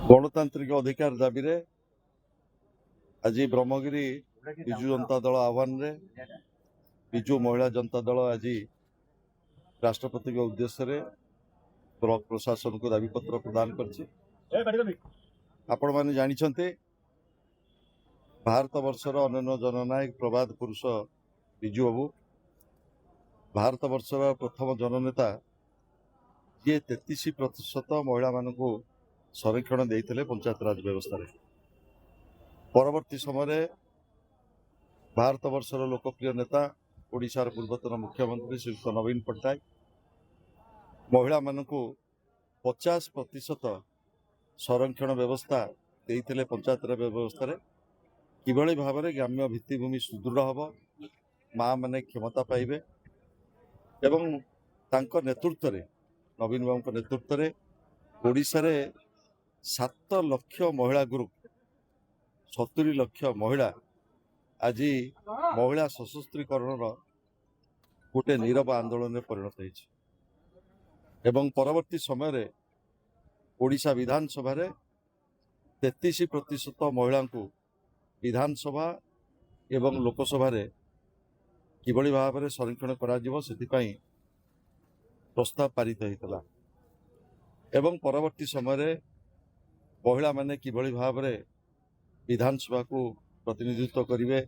गणतांत्रिक अधिकार दाबी रे आज ब्रह्मगिरी विजु जनता दल आह्वान रे विजु महिला जनता दल आज राष्ट्रपति के उद्देश्य रे ब्लॉक प्रशासन को दाबीपत्र प्रदान आपण माने जानिछन्ते भारत वर्षर अनन्य जननायक प्रबाद पुरुष विजु बाबू भारत वर्षर प्रथम जननेता जी 33% महिला मानक संरक्षण देते पंचायत राज व्यवस्था रे। परवर्ती समय भारत वर्षर लोकप्रिय नेता ओडिशार पूर्वतन मुख्यमंत्री श्री नवीन पट्टनायक महिला मानक 50% संरक्षण व्यवस्था देते पंचायत राज व्यवस्था रे। किभली भाव में ग्राम्य भित्तिभूमि सुदृढ़ हम माँ माने क्षमता पाइबे एवं तांको नेतृत्व रे नवीन बाबू नेतृत्व रे ओडिशा रे 7 लाख महिला ग्रुप 70 लाख महिला आज महिला सशस्त्रीकरण गोटे नीरव आंदोलन में परिणत होइछि एवं परवर्ती समय रे ओडिशा विधानसभा रे 33% महिला को विधानसभा एवं लोकसभा रे किभली भाव में संरक्षण करा जिवो सेतिपई प्रस्ताव पारित होइतला एवं परवर्ती समय रे महिला माने किभली भाव में विधानसभा को प्रतिनिधित्व करिवे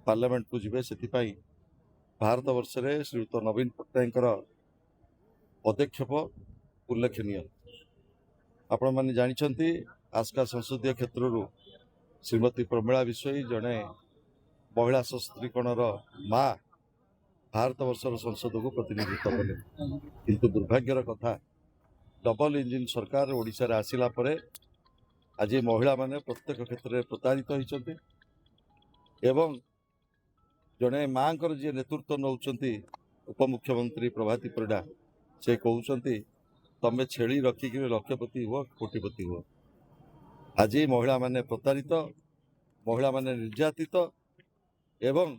पार्लियामेंट को जिवे सेतिपई भारत वर्ष रे श्रीयुत नवीन पट्टनायक पदक्षेप उल्लेखनीय। आपण माने जानिछन्ती आस्का संसदीय क्षेत्र श्रीमती प्रमिला विषयी जड़े महिला सशस्त्रीकरण माँ भारत वर्षर संसद को प्रतिनिधित्व कले किंतु दुर्भाग्यर कथा डबल इंजिन सरकार ओडिशा रे आसिला परे आज महिला माने प्रत्येक क्षेत्र में प्रतारित होइछन्ति एवं जड़े माँ जी नेतृत्व नौचंती उपमुख्यमंत्री प्रभाती परिडा से कहउछन्ति तमे छेली रखिक लक्षपति हुआ कोटिपति हुआ। आज महिला माने प्रतारित महिला माने निर्यातित एवं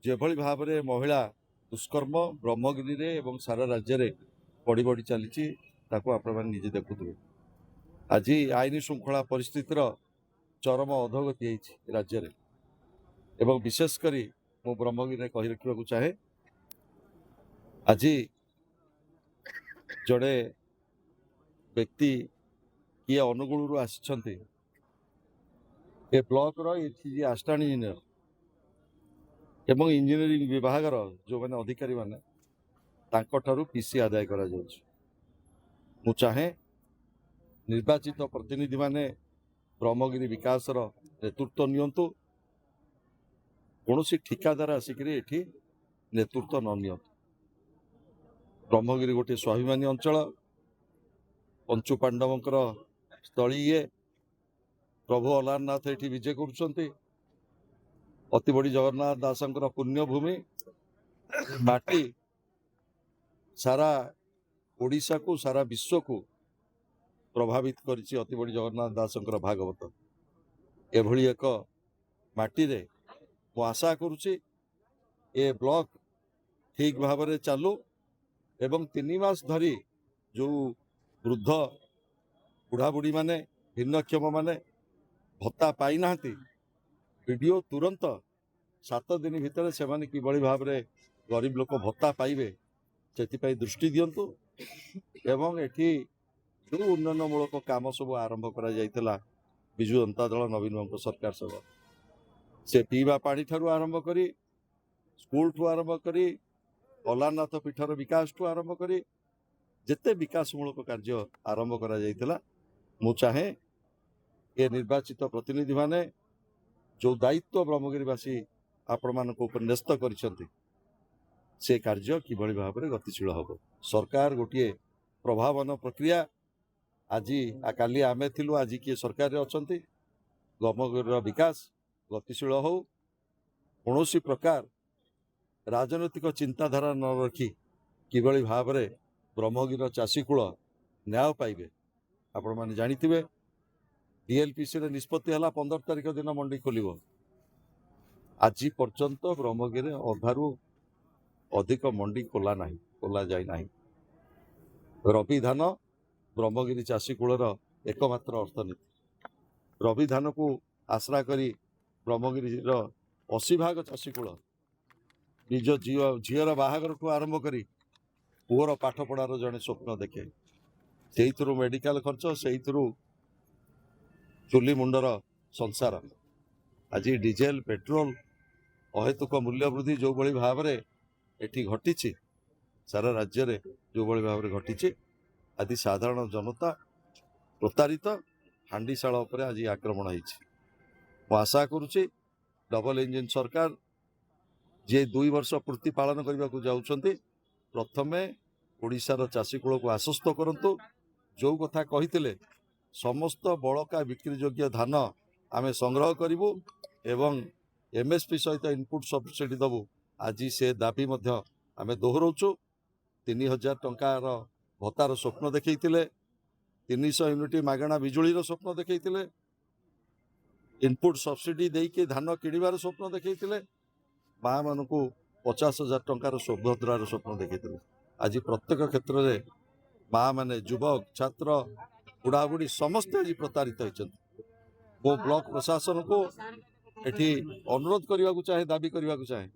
जेभली भाव में महिला दुष्कर्म ब्रह्मगिरी रे एवं सारा राज्य रे बढ़ी बढ़ी चली आपण निजे देखुए। आज आईन श्रृंखला परिस्थितिर चरम अधोगति है राज्य रे एवं विशेषकर मु ब्रह्मगिरी कही रखा चाहे आज जड़े व्यक्ति किए अनुगुण आसी ब्लॉक री आस्टाण इंजीनियर एवं इंजीनियरिंग विभाग जो मैंने अधिकारी माने तांको पीसी आदाय करा जाउछ। मु चाहे निर्वाचित प्रतिनिधि माने ब्रह्मगिरी विकास नेतृत्व नियंतु कौन ठिकादार आसिक नेतृत्व न नियंतु। ब्रह्मगिरी गोटे स्वाभिमानी अंचल पंचु पांडवंकर स्थली ये प्रभु अलारनाथ ये विजय करुछन्ति अति बड़ी जगन्नाथ दासंकर पुण्यभूमि माटी सारा ओडिशा को सारा विश्व को प्रभावित करिछि अति बड़ी जगन्नाथ दासंकर भागवत एभली एक माटी रे मु आशा करुछि ए ब्लॉक ठीक भाव में चालू एवं 3 मास धरी जो वृद्ध बुढ़ा बुढ़ी माने भिन्नक्षम माने भत्ता पाई नाहंती वीडियो तुरंत 7 दिन भितर से माने किभली भाव में गरीब लोक भत्ता पाइबे से दृष्टि दियंतु एवं एठी जो उन्नयनमूलक काम सब आरंभ करा जाइतला विजु जनता दल नवीन बाबू सरकार सब से पीवा पानी ठारू आरंभ करी स्कूल ठू आरंभ करी अलारनाथ पीठर विकास ठू आरंभ करी जेते विकासमूलक कार्य आरंभ करा जाइतला मु चाहे ए निर्वाचित प्रतिनिधि माने जो दायित्व ब्रह्मगिरीवासी आपण मानक ऊपर न्यस्त करिसंति से कार्य किभली भाव में गतिशील हम सरकार गोटे प्रभावन प्रक्रिया आज काली आमे थिलु आज किए सरकार अच्छी ब्रह्मगिरी विकास गतिशील हो कौन प्रकार राजनैतिक चिंताधारा न रखी किभली भाव में ब्रह्मगिरी चाषीकूल न्याय पाइबे। आपण माने जानिथिबे डीएलपीसी रे निष्पत्ति हला 15 तारिख दिन मंडी खोलिबो आज पर्यंत ब्रह्मगिरी अधारू अधिक मंडी खोला जाए नहीं। रबी धान ब्रह्मगिरी चाषीकूलर एकमात्र अर्थनीति रवि धान को आश्रा करी ब्रह्मगिरीर 80 भाग चाषीकूल निज झीर बाहागर ठू आरंभ करी पुअर पाठपढ़ार जड़े स्वप्न देखे से मेडिकल खर्च से चुली मुंडर संसार आज डीजेल पेट्रोल अहेतुक मूल्य वृद्धि जो भली भाव में एठी घटी सारा राज्य रे जो भली भाव में घटी आदि साधारण जनता प्रतारित हांडीशाल उपरे आज आक्रमण होईछि मु आशा करुछि डबल इंजिन सरकार जे 2 वर्ष पूर्ति पालन करने को जाउछंती प्रथमे ओडिशार चाषीकूल को आश्वस्त करंतु जो कथा कहिथिले समस्त बड़का बिक्री योग्य धान आमे संग्रह करिवु एवं एमएसपी सहित इनपुट सब्सिडी दबु आज से दाबी मध्य आमे दोहराउछु 3000 टंकार भत्तार स्वप्न देखैथिले 300 यूनिट मागणा बिजुलीर स्वप्न देखैथिले इनपुट सब्सिडी देके धान किणवार स्वप्न देखैथिले माँ मानू 50,000 टंकार सुभद्रार स्वप्न देखैथिले आज प्रत्येक क्षेत्र में माँ माने युवक छात्र बुढ़ाबुढ़ी समस्ते आज प्रतारित होती वो ब्लॉक प्रशासन को एठी अनुरोध करने को चाहे दाबी करने को चाहे